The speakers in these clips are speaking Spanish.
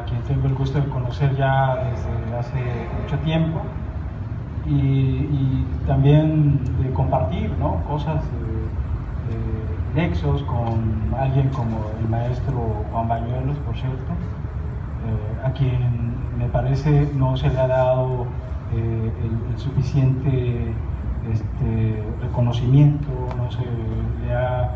a quien tengo el gusto de conocer ya desde hace mucho tiempo, y también de compartir, ¿no?, cosas, nexos con alguien como el maestro Juan Bañuelos, por cierto, a quien me parece no se le ha dado el suficiente reconocimiento, no se le ha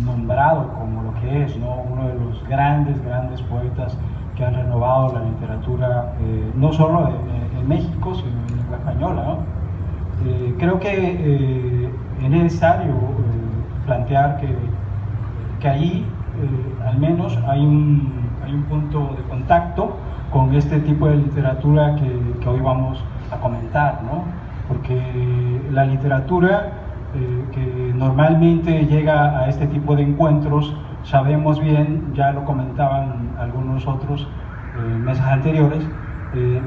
nombrado como lo que es, ¿no?, uno de los grandes poetas que han renovado la literatura, no solo en México, sino en lengua española, ¿no? Creo que es necesario plantear que ahí al menos hay un punto de contacto con este tipo de literatura que hoy vamos a comentar, ¿no? Porque la literatura que normalmente llega a este tipo de encuentros, sabemos bien, ya lo comentaban algunos otros meses anteriores,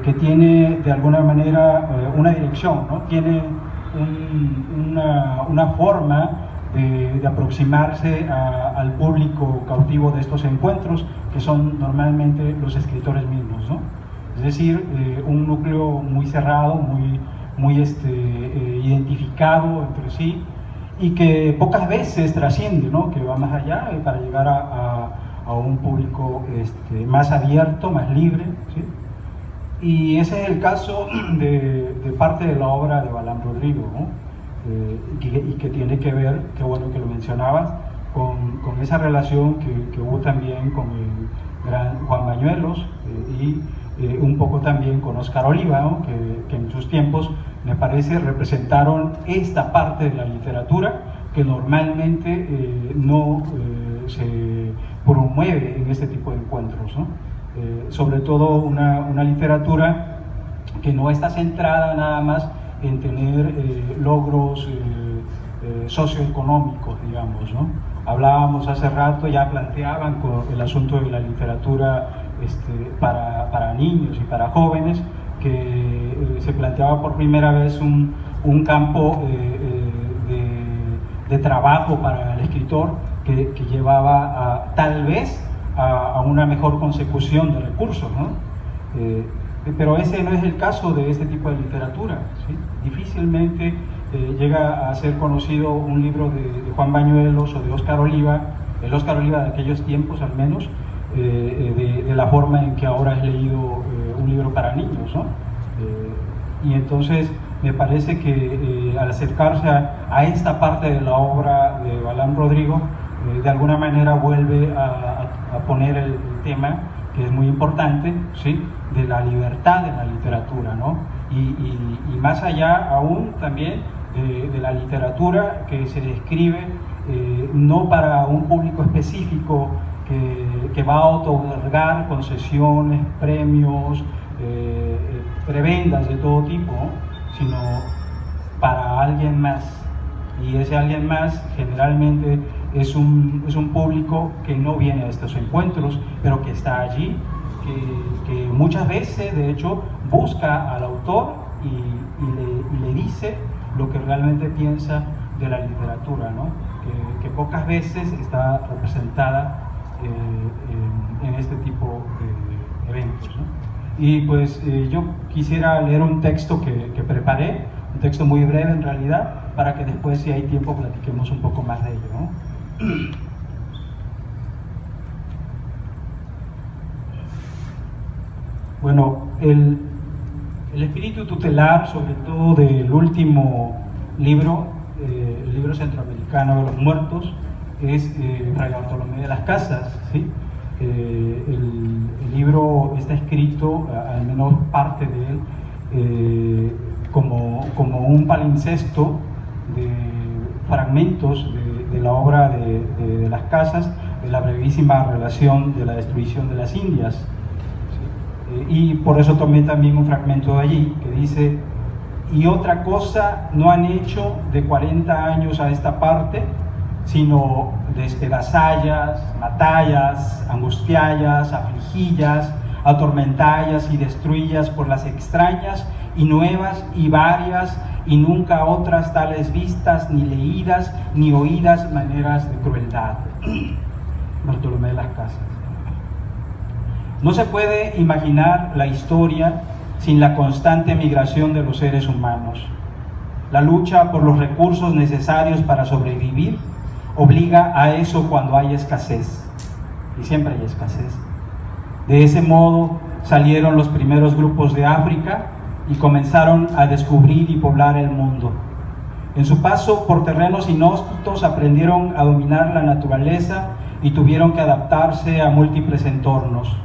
que tiene de alguna manera una dirección, ¿no? Tiene una forma de aproximarse al público cautivo de estos encuentros, que son normalmente los escritores mismos, ¿no? Es decir, un núcleo muy cerrado, muy identificado entre sí, y que pocas veces trasciende, ¿no?, que va más allá para llegar a un público más abierto, más libre, ¿sí? Y ese es el caso de parte de la obra de Balán Rodrigo, ¿no? Y que tiene que ver, qué bueno que lo mencionabas, con esa relación que hubo también con el gran Juan Bañuelos, y un poco también con Óscar Oliva, ¿no?, que en sus tiempos, me parece, representaron esta parte de la literatura que normalmente no se promueve en este tipo de encuentros, ¿no? Sobre todo una literatura que no está centrada nada más en tener logros socioeconómicos, digamos, ¿no? Hablábamos hace rato, ya planteaban con el asunto de la literatura para niños y para jóvenes, que se planteaba por primera vez un campo de trabajo para el escritor que llevaba tal vez a una mejor consecución de recursos, ¿no? Pero ese no es el caso de este tipo de literatura, ¿sí? Difícilmente llega a ser conocido un libro de Juan Bañuelos o de Óscar Oliva, el Óscar Oliva de aquellos tiempos al menos, de la forma en que ahora es leído un libro para niños, ¿no? Y entonces me parece que al acercarse a esta parte de la obra de Balán Rodrigo, de alguna manera vuelve a poner el tema, que es muy importante, ¿sí?, de la libertad en la literatura, ¿no? Y más allá aún también de la literatura que se escribe no para un público específico que va a otorgar concesiones, premios, prebendas de todo tipo, ¿no?, sino para alguien más. Y ese alguien más generalmente es un público que no viene a estos encuentros, pero que está allí, que muchas veces, de hecho, busca al autor y le dice lo que realmente piensa de la literatura, ¿no? Que pocas veces está representada en este tipo de eventos, ¿no? Y pues yo quisiera leer un texto que preparé, un texto muy breve en realidad, para que después, si hay tiempo, platiquemos un poco más de ello, ¿no? Bueno, el espíritu tutelar, sobre todo del último libro, el libro centroamericano de los muertos, es Fray Bartolomé de las Casas, ¿sí? El libro está escrito, al menos parte de él, como un palimpsesto de fragmentos de la obra de las Casas, de la brevísima relación de la destrucción de las Indias, ¿sí? Y por eso tomé también un fragmento de allí que dice: y otra cosa no han hecho de 40 años a esta parte, sino despedazallas, matallas, angustiallas, afligillas, atormentallas y destruillas por las extrañas y nuevas y varias y nunca otras tales vistas, ni leídas, ni oídas maneras de crueldad. Bartolomé de las Casas. No se puede imaginar la historia sin la constante migración de los seres humanos. La lucha por los recursos necesarios para sobrevivir obliga a eso cuando hay escasez, y siempre hay escasez. De ese modo salieron los primeros grupos de África y comenzaron a descubrir y poblar el mundo. En su paso por terrenos inhóspitos aprendieron a dominar la naturaleza y tuvieron que adaptarse a múltiples entornos.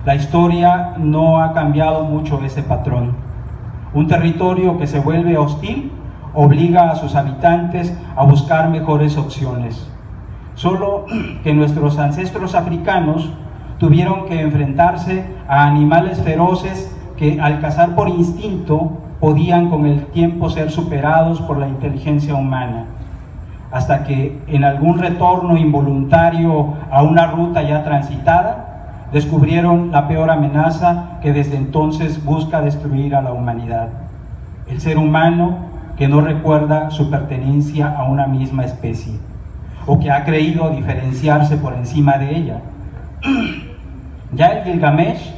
La historia no ha cambiado mucho ese patrón. Un territorio que se vuelve hostil obliga a sus habitantes a buscar mejores opciones. Solo que nuestros ancestros africanos tuvieron que enfrentarse a animales feroces que al cazar por instinto podían con el tiempo ser superados por la inteligencia humana, hasta que en algún retorno involuntario a una ruta ya transitada, descubrieron la peor amenaza que desde entonces busca destruir a la humanidad: el ser humano que no recuerda su pertenencia a una misma especie, o que ha creído diferenciarse por encima de ella. Ya el Gilgamesh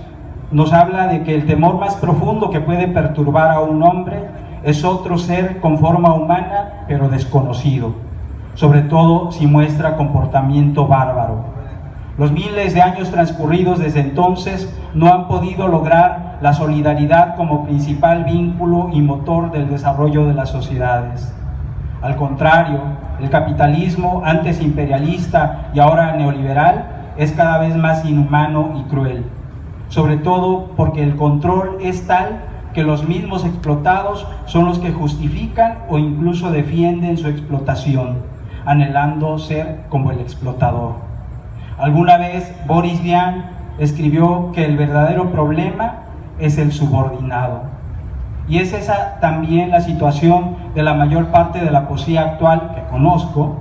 nos habla de que el temor más profundo que puede perturbar a un hombre es otro ser con forma humana pero desconocido, sobre todo si muestra comportamiento bárbaro. Los miles de años transcurridos desde entonces no han podido lograr la solidaridad como principal vínculo y motor del desarrollo de las sociedades. Al contrario, el capitalismo, antes imperialista y ahora neoliberal, es cada vez más inhumano y cruel, sobre todo porque el control es tal que los mismos explotados son los que justifican o incluso defienden su explotación, anhelando ser como el explotador. Alguna vez Boris Vian escribió que el verdadero problema es el subordinado. Y es esa también la situación de la mayor parte de la poesía actual que conozco.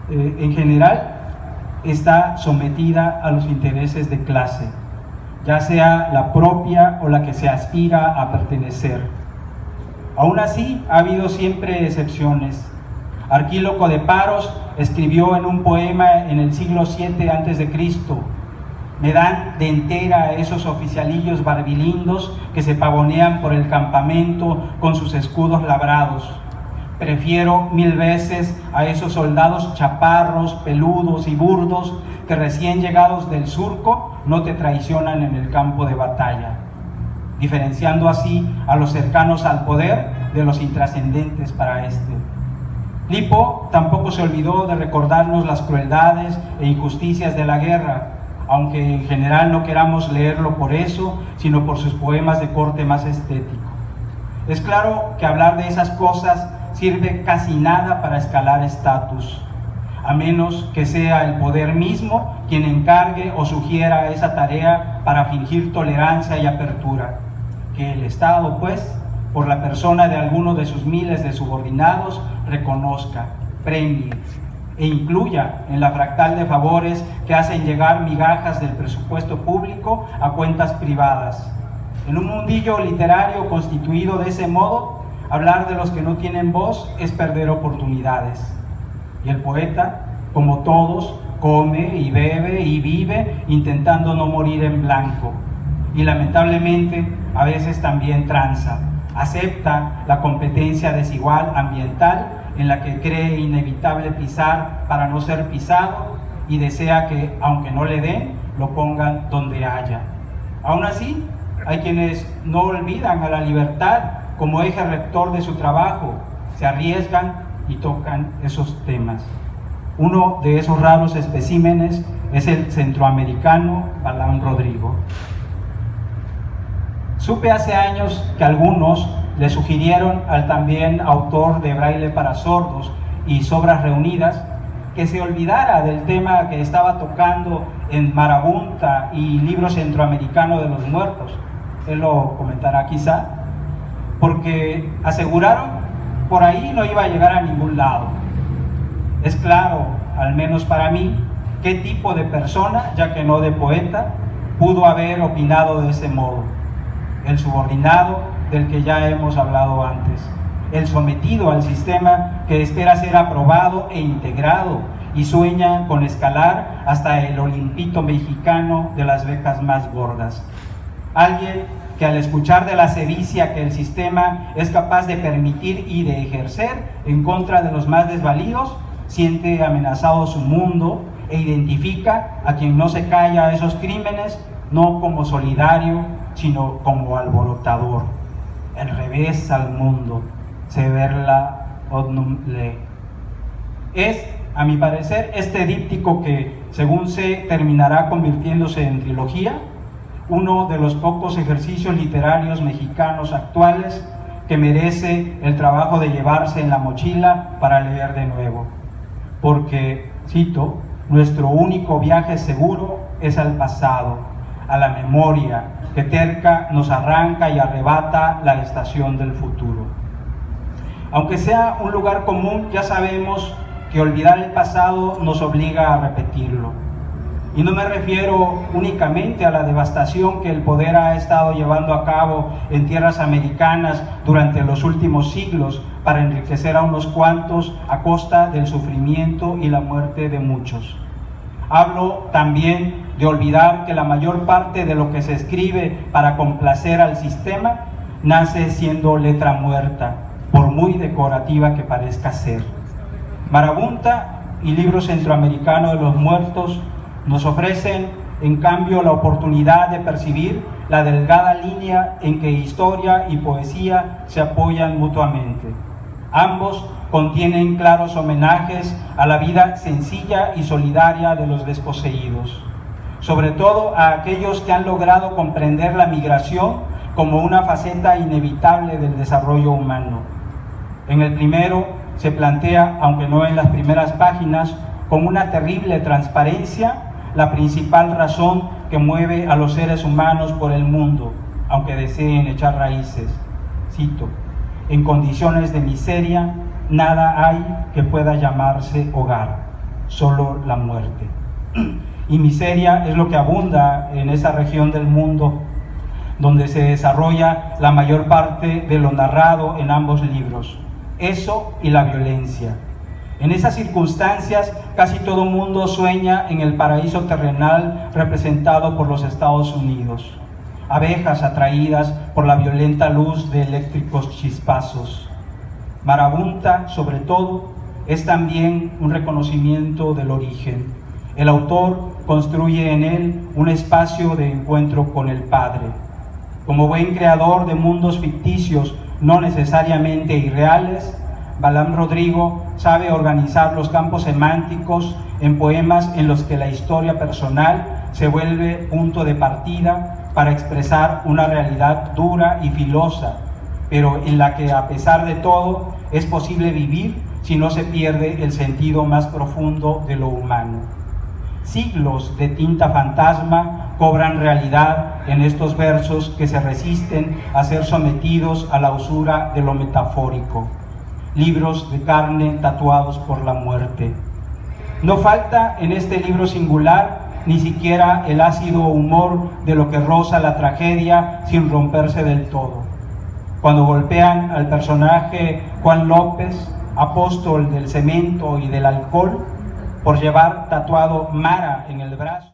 En general, está sometida a los intereses de clase, ya sea la propia o la que se aspira a pertenecer. Aún así, ha habido siempre excepciones. Arquíloco de Paros escribió en un poema en el siglo VII a.C.: me dan de entera a esos oficialillos barbilindos que se pavonean por el campamento con sus escudos labrados. Prefiero 1000 veces a esos soldados chaparros, peludos y burdos que recién llegados del surco no te traicionan en el campo de batalla, diferenciando así a los cercanos al poder de los intrascendentes para este. Lipo tampoco se olvidó de recordarnos las crueldades e injusticias de la guerra, aunque en general no queramos leerlo por eso, sino por sus poemas de corte más estético. Es claro que hablar de esas cosas sirve casi nada para escalar estatus, a menos que sea el poder mismo quien encargue o sugiera esa tarea para fingir tolerancia y apertura. Que el Estado, pues, por la persona de alguno de sus miles de subordinados, reconozca, premie e incluya en la fractal de favores que hacen llegar migajas del presupuesto público a cuentas privadas. En un mundillo literario constituido de ese modo, hablar de los que no tienen voz es perder oportunidades. Y el poeta, como todos, come y bebe y vive intentando no morir en blanco. Y lamentablemente a veces también tranza, acepta la competencia desigual ambiental en la que cree inevitable pisar para no ser pisado y desea que, aunque no le den, lo pongan donde haya. Aún así, hay quienes no olvidan a la libertad como eje rector de su trabajo, se arriesgan y tocan esos temas. Uno de esos raros especímenes es el centroamericano Balán Rodrigo. Supe hace años que algunos le sugirieron al también autor de Braille para sordos y Sobras reunidas que se olvidara del tema que estaba tocando en Marabunta y Libro Centroamericano de los Muertos. Él lo comentará quizá, porque aseguraron por ahí no iba a llegar a ningún lado. Es claro, al menos para mí, qué tipo de persona, ya que no de poeta, pudo haber opinado de ese modo. El subordinado del que ya hemos hablado antes, el sometido al sistema que espera ser aprobado e integrado y sueña con escalar hasta el Olimpito mexicano de las becas más gordas. Alguien que al escuchar de la sevicia que el sistema es capaz de permitir y de ejercer en contra de los más desvalidos, siente amenazado su mundo e identifica a quien no se calla a esos crímenes, no como solidario, sino como alborotador. El revés al mundo, severla odnum le. Es, a mi parecer, este díptico que, según sé, terminará convirtiéndose en trilogía, uno de los pocos ejercicios literarios mexicanos actuales que merece el trabajo de llevarse en la mochila para leer de nuevo. Porque, cito, nuestro único viaje seguro es al pasado, a la memoria que terca nos arranca y arrebata la estación del futuro. Aunque sea un lugar común, ya sabemos que olvidar el pasado nos obliga a repetirlo. Y no me refiero únicamente a la devastación que el poder ha estado llevando a cabo en tierras americanas durante los últimos siglos para enriquecer a unos cuantos a costa del sufrimiento y la muerte de muchos. Hablo también de olvidar que la mayor parte de lo que se escribe para complacer al sistema nace siendo letra muerta, por muy decorativa que parezca ser. Marabunta y Libro Centroamericano de los Muertos nos ofrecen, en cambio, la oportunidad de percibir la delgada línea en que historia y poesía se apoyan mutuamente. Ambos contienen claros homenajes a la vida sencilla y solidaria de los desposeídos, sobre todo a aquellos que han logrado comprender la migración como una faceta inevitable del desarrollo humano. En el primero se plantea, aunque no en las primeras páginas, con una terrible transparencia, la principal razón que mueve a los seres humanos por el mundo, aunque deseen echar raíces. Cito: en condiciones de miseria, nada hay que pueda llamarse hogar, solo la muerte. Y miseria es lo que abunda en esa región del mundo donde se desarrolla la mayor parte de lo narrado en ambos libros. Eso y la violencia. En esas circunstancias, casi todo mundo sueña en el paraíso terrenal representado por los Estados Unidos. Abejas atraídas por la violenta luz de eléctricos chispazos. Marabunta, sobre todo, es también un reconocimiento del origen. El autor construye en él un espacio de encuentro con el Padre. Como buen creador de mundos ficticios no necesariamente irreales, Balam Rodrigo sabe organizar los campos semánticos en poemas en los que la historia personal se vuelve punto de partida para expresar una realidad dura y filosa, pero en la que, a pesar de todo, es posible vivir si no se pierde el sentido más profundo de lo humano. Siglos de tinta fantasma cobran realidad en estos versos que se resisten a ser sometidos a la usura de lo metafórico. Libros de carne tatuados por la muerte. No falta en este libro singular ni siquiera el ácido humor de lo que roza la tragedia sin romperse del todo. Cuando golpean al personaje Juan López, apóstol del cemento y del alcohol, por llevar tatuado Mara en el brazo.